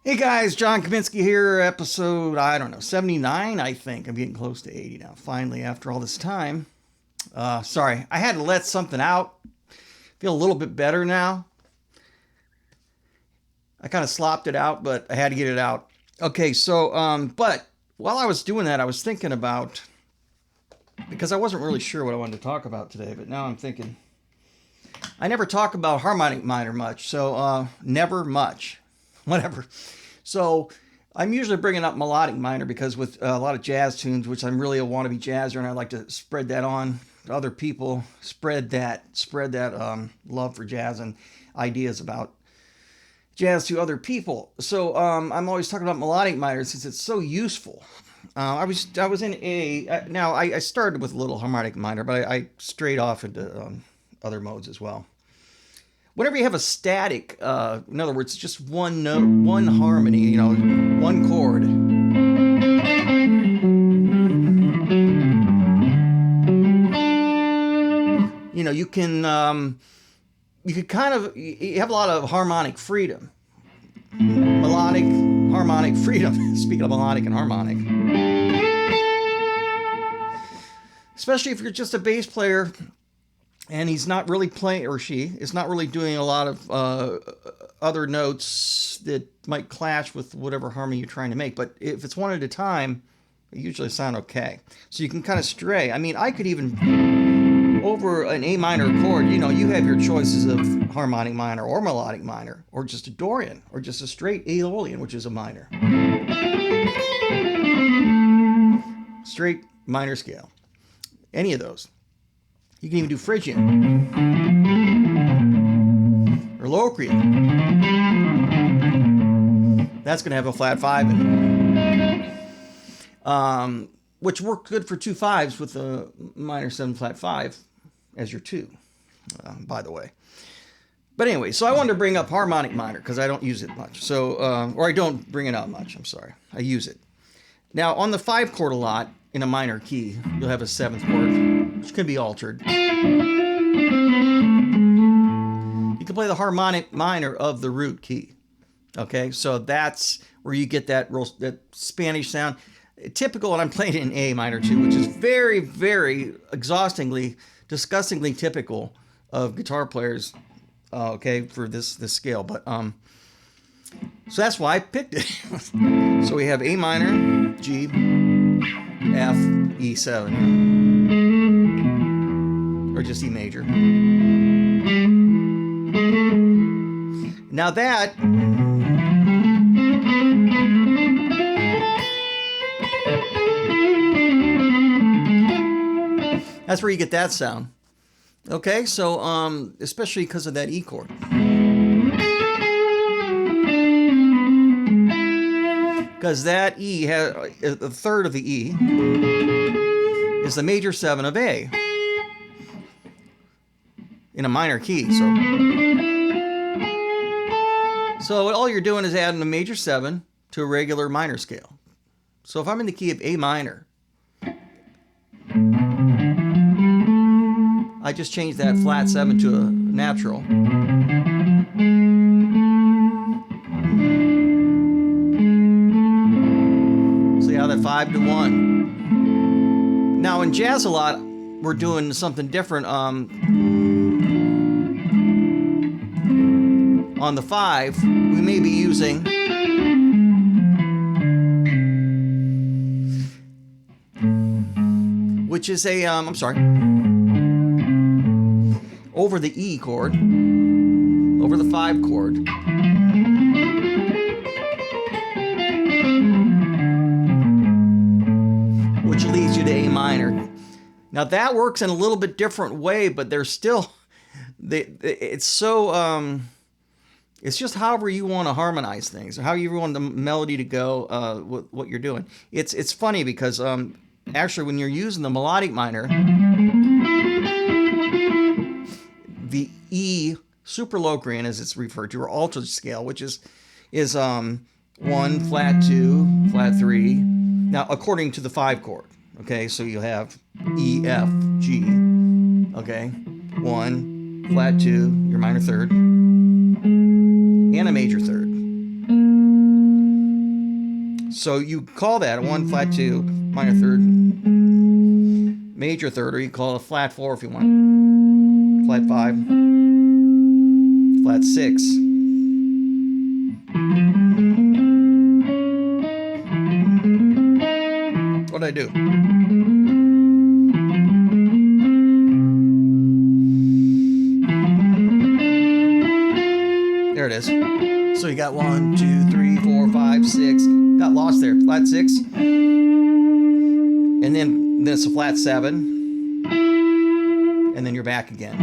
Hey guys, John Kaminsky here, episode, I don't know, 79, I think. I'm getting close to 80 now, finally, after all this time. Sorry, I had to let something out. Feel a little bit better now. I kind of slopped it out, but I had to get it out. Okay, but while I was doing that, I was thinking about, because I wasn't really sure what I wanted to talk about today, but now I'm thinking, I never talk about harmonic minor much, so never much. Whatever. So I'm usually bringing up melodic minor because with a lot of jazz tunes, which I'm really a wannabe jazzer, and I like to spread that on to other people, spread that love for jazz and ideas about jazz to other people. So I'm always talking about melodic minor since it's so useful. I was in now I started with a little harmonic minor, but I strayed off into other modes as well. Whenever you have a static, in other words, just one note, one harmony, one chord. You have a lot of harmonic freedom. Melodic, harmonic freedom. Speaking of melodic and harmonic. Especially if you're just a bass player and he's not really playing, or she is not really doing a lot of other notes that might clash with whatever harmony you're trying to make. But if it's one at a time, they usually sound okay. So you can kind of stray. I mean, I could even, over an A minor chord, you have your choices of harmonic minor or melodic minor, or just a Dorian, or just a straight Aeolian, which is a minor. Straight minor scale. Any of those. You can even do Phrygian or Locrian. That's going to have a flat 5 in it, which worked good for 2 5s with a minor 7 flat 5 as your 2, by the way. But anyway, so I wanted to bring up harmonic minor because I don't use it much. So, or I don't bring it out much. I'm sorry. I use it. Now, on the 5 chord a lot, in a minor key, you'll have a 7th chord, which can be altered. You can play the harmonic minor of the root key. Okay, so that's where you get that Spanish sound. Typical, and I'm playing it in A minor too, which is very, very exhaustingly, disgustingly typical of guitar players. Okay, for this scale, but so that's why I picked it. So we have A minor, G, F, E7, or just E major. Now that's where you get that sound. Okay, so especially because of that E chord. Because that E has a third of the E is the major 7 of A in a minor key. So all you're doing is adding a major 7 to a regular minor scale. So if I'm in the key of A minor, I just changed that flat 7 to a natural. That 5 to 1. Now in jazz a lot, we're doing something different. On the 5, we may be using which is a over the E chord, over the 5 chord. Which leads you to A minor. Now that works in a little bit different way, but there's still, it's so, it's just however you want to harmonize things, or how you want the melody to go with what you're doing. It's funny because actually when you're using the melodic minor, the E superlocrian, as it's referred to, or altered scale, which is 1, flat 2, flat 3. Now, according to the 5 chord, okay, so you have E, F, G, okay, 1, flat 2, your minor third, and a major third. So you call that a 1, flat 2, minor third, major third, or you call it a flat 4 if you want. Flat 5, flat 6. What'd I do? There it is. So you got 1, 2, 3, 4, 5, 6. Got lost there. Flat 6. And then it's a flat 7. And then you're back again.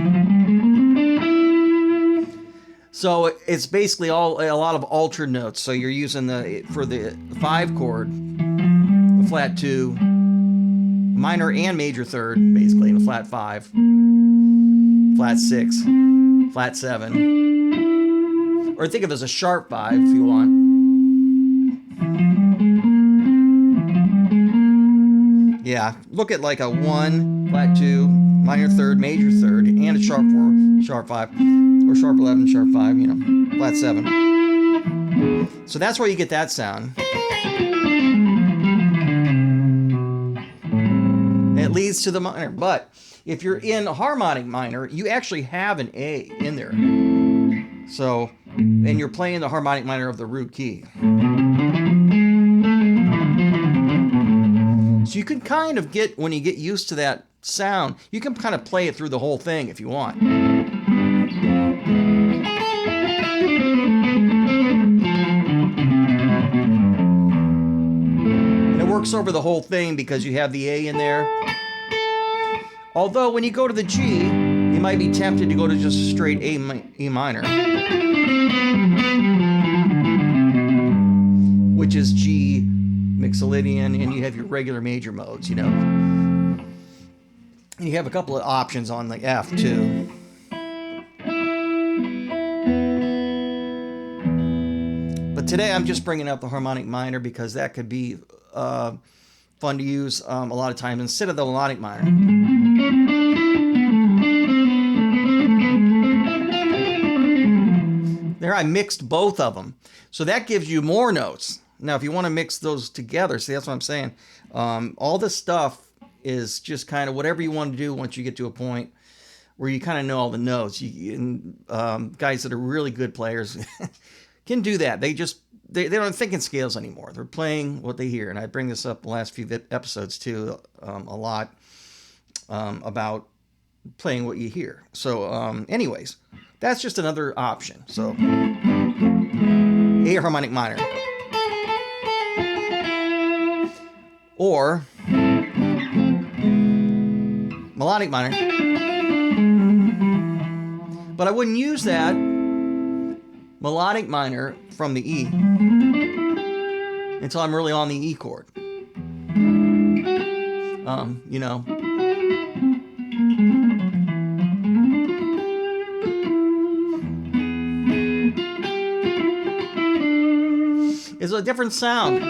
So it's basically a lot of altered notes. So you're using for the 5 chord, the flat 2, minor and major third, basically in a flat 5, flat 6, flat 7, or think of it as a sharp 5 if you want. Yeah, look at like a 1, flat 2, minor third, major third, and a sharp 4, sharp 5, or sharp 11, sharp 5, you know, flat 7. So that's where you get that sound. It leads to the minor, but if you're in a harmonic minor, you actually have an A in there. So, and you're playing the harmonic minor of the root key. So you can kind of get, when you get used to that sound, you can kind of play it through the whole thing if you want. And it works over the whole thing because you have the A in there. Although when you go to the G, you might be tempted to go to just a straight E minor, which is G Mixolydian, and you have your regular major modes, you know. And you have a couple of options on the F too. But today I'm just bringing up the harmonic minor because that could be fun to use a lot of times instead of the melodic minor. There I mixed both of them. So that gives you more notes. Now, if you want to mix those together, see, that's what I'm saying. All this stuff is just kind of whatever you want to do once you get to a point where you kind of know all the notes. Guys that are really good players can do that. They don't think in scales anymore. They're playing what they hear. And I bring this up the last few episodes too, a lot about playing what you hear. So anyways, that's just another option. So A harmonic minor. Or melodic minor. But I wouldn't use that melodic minor from the E until I'm really on the E chord. You know. It's a different sound.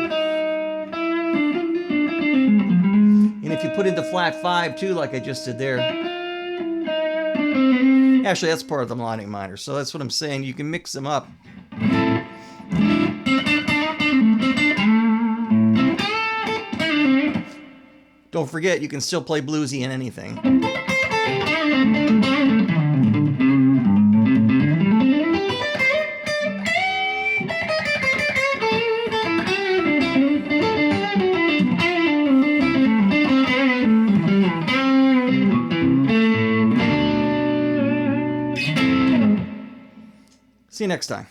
And if you put into flat 5 too, like I just did there. Actually, that's part of the melodic minor. So that's what I'm saying. You can mix them up. Don't forget, you can still play bluesy in anything. See you next time.